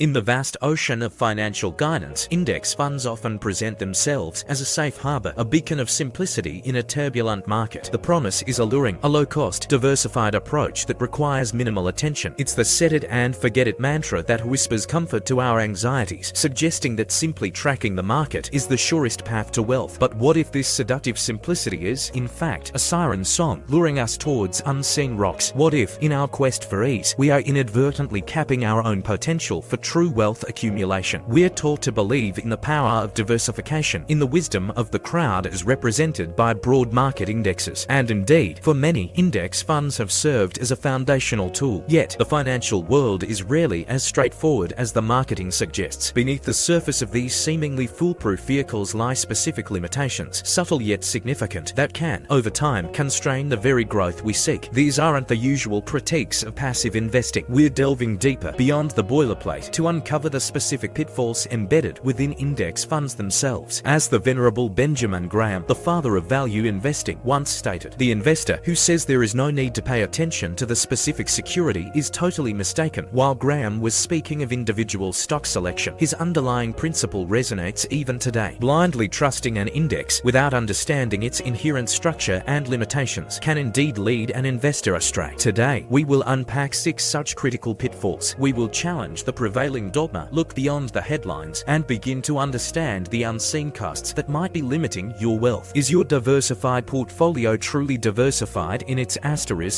In the vast ocean of financial guidance, index funds often present themselves as a safe harbor, a beacon of simplicity in a turbulent market. The promise is alluring, a low-cost, diversified approach that requires minimal attention. It's the set it and forget it mantra that whispers comfort to our anxieties, suggesting that simply tracking the market is the surest path to wealth. But what if this seductive simplicity is, in fact, a siren song, luring us towards unseen rocks? What if, in our quest for ease, we are inadvertently capping our own potential for true wealth accumulation? We're taught to believe in the power of diversification, in the wisdom of the crowd as represented by broad market indexes. And indeed, for many, index funds have served as a foundational tool. Yet, the financial world is rarely as straightforward as the marketing suggests. Beneath the surface of these seemingly foolproof vehicles lie specific limitations, subtle yet significant, that can, over time, constrain the very growth we seek. These aren't the usual critiques of passive investing. We're delving deeper, beyond the boilerplate, to uncover the specific pitfalls embedded within index funds themselves. As the venerable Benjamin Graham, the father of value investing, once stated, "The investor who says there is no need to pay attention to the specific security is totally mistaken." While Graham was speaking of individual stock selection, his underlying principle resonates even today. Blindly trusting an index without understanding its inherent structure and limitations can indeed lead an investor astray. Today, we will unpack 6 such critical pitfalls. We will challenge the prevailing dogma, look beyond the headlines, and begin to understand the unseen costs that might be limiting your wealth. Is your diversified portfolio truly diversified in its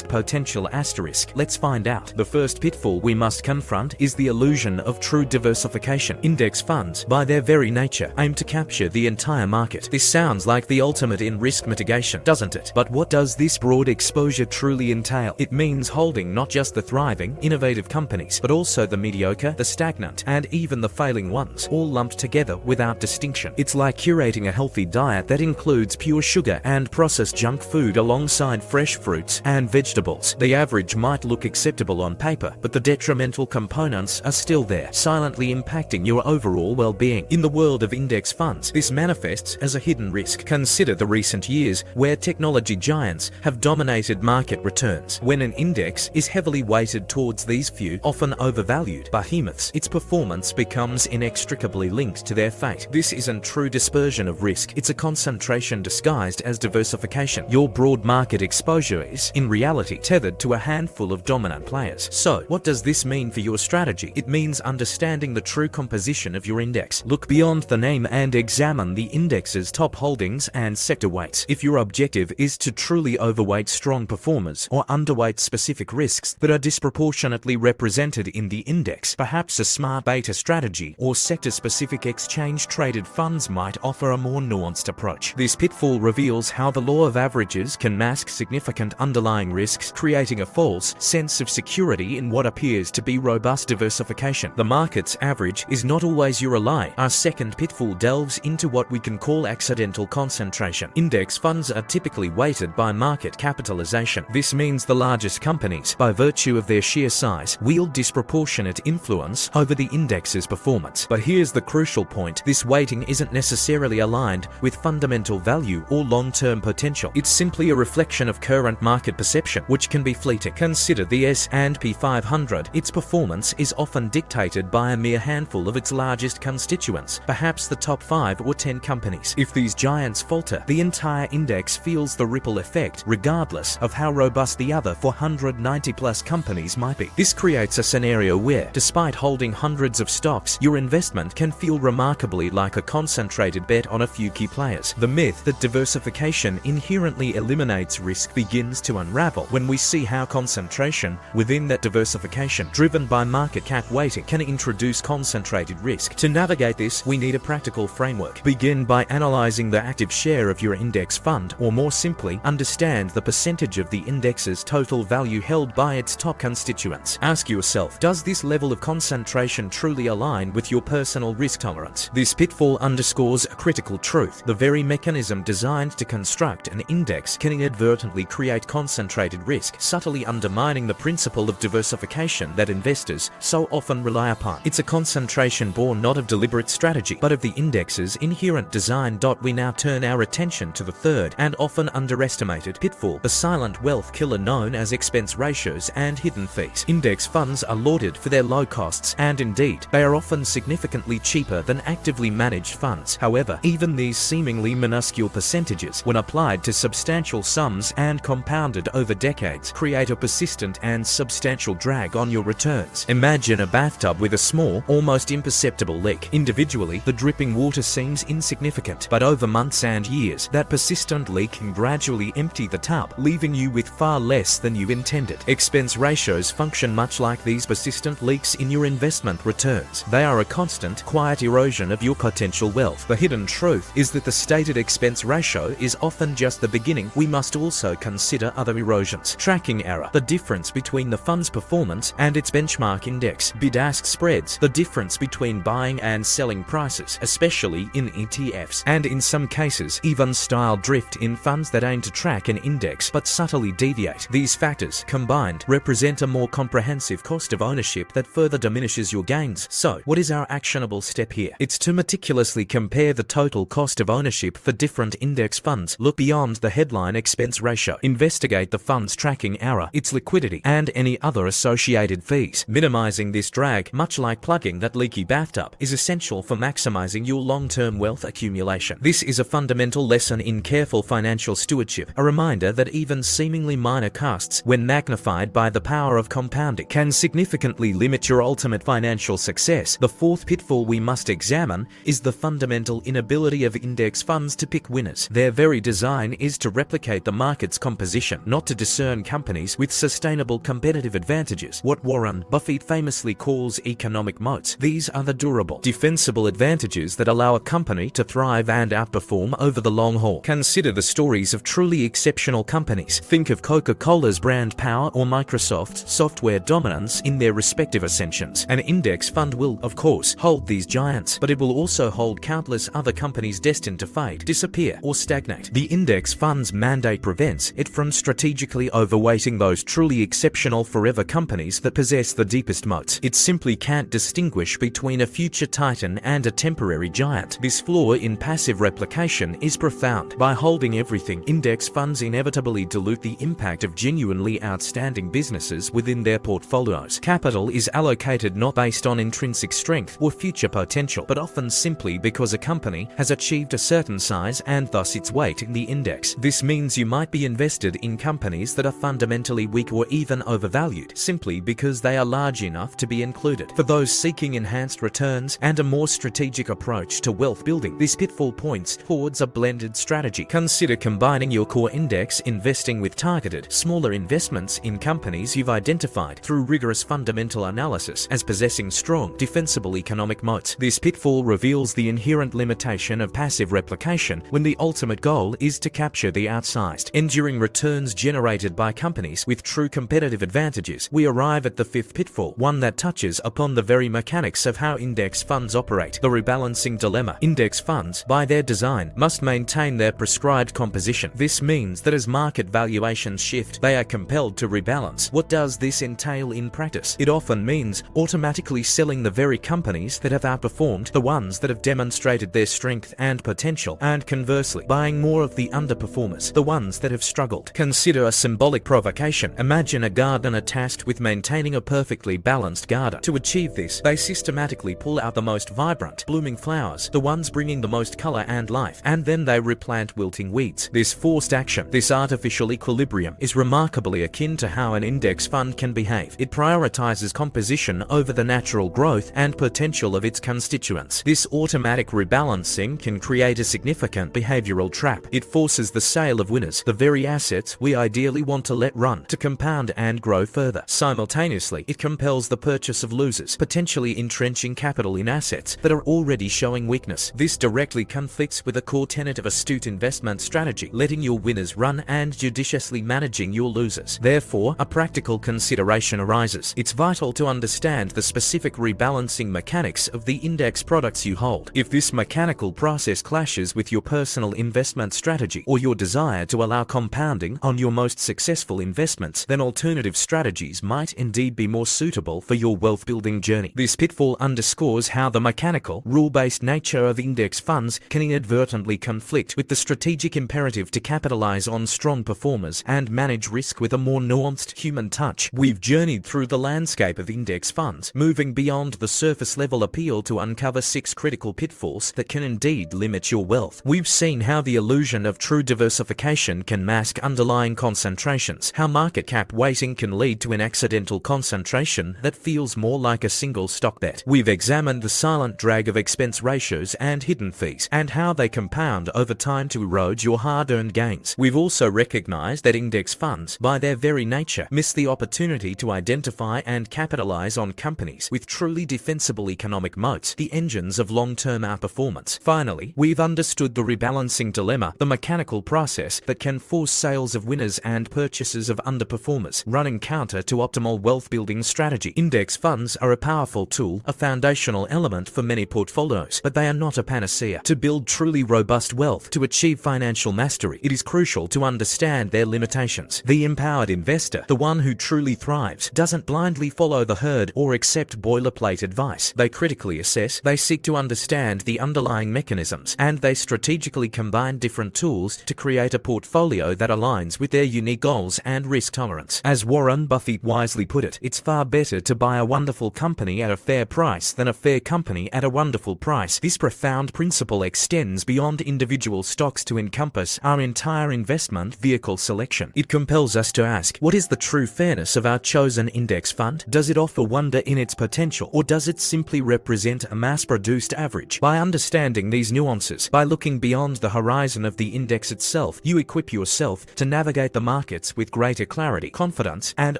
potential asterisk? Let's find out. The first pitfall we must confront is the illusion of true diversification. Index funds, by their very nature, aim to capture the entire market. This sounds like the ultimate in risk mitigation, doesn't it? But what does this broad exposure truly entail? It means holding not just the thriving, innovative companies, but also the mediocre, the stagnant, and even the failing ones, all lumped together without distinction. It's like curating a healthy diet that includes pure sugar and processed junk food alongside fresh fruits and vegetables. The average might look acceptable on paper, but the detrimental components are still there, silently impacting your overall well-being. In the world of index funds, this manifests as a hidden risk. Consider the recent years where technology giants have dominated market returns. When an index is heavily weighted towards these few, often overvalued behemoths, its performance becomes inextricably linked to their fate. This isn't true dispersion of risk, it's a concentration disguised as diversification. Your broad market exposure is, in reality, tethered to a handful of dominant players. So, what does this mean for your strategy? It means understanding the true composition of your index. Look beyond the name and examine the index's top holdings and sector weights. If your objective is to truly overweight strong performers or underweight specific risks that are disproportionately represented in the index, perhaps a smart beta strategy or sector-specific exchange-traded funds might offer a more nuanced approach. This pitfall reveals how the law of averages can mask significant underlying risks, creating a false sense of security in what appears to be robust diversification. The market's average is not always your ally. Our second pitfall delves into what we can call accidental concentration. Index funds are typically weighted by market capitalization. This means the largest companies, by virtue of their sheer size, wield disproportionate influence over the index's performance. But here's the crucial point. This weighting isn't necessarily aligned with fundamental value or long-term potential. It's simply a reflection of current market perception, which can be fleeting. Consider the S&P 500. Its performance is often dictated by a mere handful of its largest constituents, perhaps the top 5 or 10 companies. If these giants falter, the entire index feels the ripple effect, regardless of how robust the other 490-plus companies might be. This creates a scenario where, despite holding hundreds of stocks, your investment can feel remarkably like a concentrated bet on a few key players. The myth that diversification inherently eliminates risk begins to unravel when we see how concentration within that diversification, driven by market cap weighting, can introduce concentrated risk. To navigate this, we need a practical framework. Begin by analyzing the active share of your index fund, or more simply, understand the percentage of the index's total value held by its top constituents. Ask yourself, does this level of concentration truly align with your personal risk tolerance? This pitfall underscores a critical truth. The very mechanism designed to construct an index can inadvertently create concentrated risk, subtly undermining the principle of diversification that investors so often rely upon. It's a concentration born not of deliberate strategy, but of the index's inherent design. We now turn our attention to the third and often underestimated pitfall, the silent wealth killer known as expense ratios and hidden fees. Index funds are lauded for their low costs performance, and indeed, they are often significantly cheaper than actively managed funds. However, even these seemingly minuscule percentages, when applied to substantial sums and compounded over decades, create a persistent and substantial drag on your returns. Imagine a bathtub with a small, almost imperceptible leak. Individually, the dripping water seems insignificant, but over months and years, that persistent leak can gradually empty the tub, leaving you with far less than you intended. Expense ratios function much like these persistent leaks in your investment returns. They are a constant, quiet erosion of your potential wealth. The hidden truth is that the stated expense ratio is often just the beginning. We must also consider other erosions. Tracking error, the difference between the fund's performance and its benchmark index. Bid-ask spreads, the difference between buying and selling prices, especially in ETFs, and in some cases, even style drift in funds that aim to track an index but subtly deviate. These factors, combined, represent a more comprehensive cost of ownership that further diminishes your gains. So, what is our actionable step here? It's to meticulously compare the total cost of ownership for different index funds. Look beyond the headline expense ratio. Investigate the fund's tracking error, its liquidity, and any other associated fees. Minimizing this drag, much like plugging that leaky bathtub, is essential for maximizing your long-term wealth accumulation. This is a fundamental lesson in careful financial stewardship, a reminder that even seemingly minor costs, when magnified by the power of compounding, can significantly limit your ultimate financial success. The fourth pitfall we must examine is the fundamental inability of index funds to pick winners. Their very design is to replicate the market's composition, not to discern companies with sustainable competitive advantages, what Warren Buffett famously calls economic moats. These are the durable, defensible advantages that allow a company to thrive and outperform over the long haul. Consider the stories of truly exceptional companies. Think of Coca-Cola's brand power or Microsoft's software dominance in their respective ascensions. An index fund will, of course, hold these giants, but it will also hold countless other companies destined to fade, disappear, or stagnate. The index fund's mandate prevents it from strategically overweighting those truly exceptional forever companies that possess the deepest moats. It simply can't distinguish between a future titan and a temporary giant. This flaw in passive replication is profound. By holding everything, index funds inevitably dilute the impact of genuinely outstanding businesses within their portfolios. Capital is allocated not based on intrinsic strength or future potential, but often simply because a company has achieved a certain size and thus its weight in the index. This means you might be invested in companies that are fundamentally weak or even overvalued, simply because they are large enough to be included. For those seeking enhanced returns and a more strategic approach to wealth building, this pitfall points towards a blended strategy. Consider combining your core index investing with targeted, smaller investments in companies you've identified through rigorous fundamental analysis as possessing strong, defensible economic moats. This pitfall reveals the inherent limitation of passive replication when the ultimate goal is to capture the outsized, enduring returns generated by companies with true competitive advantages. We arrive at the fifth pitfall, one that touches upon the very mechanics of how index funds operate. The rebalancing dilemma. Index funds, by their design, must maintain their prescribed composition. This means that as market valuations shift, they are compelled to rebalance. What does this entail in practice? It often means automatically selling the very companies that have outperformed, the ones that have demonstrated their strength and potential, and conversely, buying more of the underperformers, the ones that have struggled. Consider a symbolic provocation. Imagine a gardener tasked with maintaining a perfectly balanced garden. To achieve this, they systematically pull out the most vibrant, blooming flowers, the ones bringing the most color and life, and then they replant wilting weeds. This forced action, this artificial equilibrium, is remarkably akin to how an index fund can behave. It prioritizes composition over the natural growth and potential of its constituents. This automatic rebalancing can create a significant behavioral trap. It forces the sale of winners, the very assets we ideally want to let run, to compound and grow further. Simultaneously, it compels the purchase of losers, potentially entrenching capital in assets that are already showing weakness. This directly conflicts with a core tenet of astute investment strategy, letting your winners run and judiciously managing your losers. Therefore, a practical consideration arises. It's vital to understand the specific rebalancing mechanics of the index products you hold. If this mechanical process clashes with your personal investment strategy or your desire to allow compounding on your most successful investments, then alternative strategies might indeed be more suitable for your wealth building journey. This pitfall underscores how the mechanical, rule-based nature of index funds can inadvertently conflict with the strategic imperative to capitalize on strong performers and manage risk with a more nuanced human touch. We've journeyed through the landscape of index funds, funds, moving beyond the surface-level appeal to uncover 6 critical pitfalls that can indeed limit your wealth. We've seen how the illusion of true diversification can mask underlying concentrations, how market cap weighting can lead to an accidental concentration that feels more like a single stock bet. We've examined the silent drag of expense ratios and hidden fees, and how they compound over time to erode your hard-earned gains. We've also recognized that index funds, by their very nature, miss the opportunity to identify and capitalize on companies with truly defensible economic moats, the engines of long-term outperformance. Finally, we've understood the rebalancing dilemma, the mechanical process that can force sales of winners and purchases of underperformers, running counter to optimal wealth-building strategy. Index funds are a powerful tool, a foundational element for many portfolios, but they are not a panacea. To build truly robust wealth, to achieve financial mastery, it is crucial to understand their limitations. The empowered investor, the one who truly thrives, doesn't blindly follow the herd or accept boilerplate advice. They critically assess, they seek to understand the underlying mechanisms, and they strategically combine different tools to create a portfolio that aligns with their unique goals and risk tolerance. As Warren Buffett wisely put it, it's far better to buy a wonderful company at a fair price than a fair company at a wonderful price. This profound principle extends beyond individual stocks to encompass our entire investment vehicle selection. It compels us to ask, what is the true fairness of our chosen index fund? Does it offer wonder in its potential, or does it simply represent a mass-produced average? By understanding these nuances, by looking beyond the horizon of the index itself, you equip yourself to navigate the markets with greater clarity, confidence, and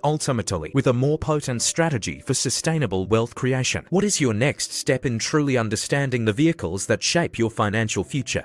ultimately with a more potent strategy for sustainable wealth creation. What is your next step in truly understanding the vehicles that shape your financial future?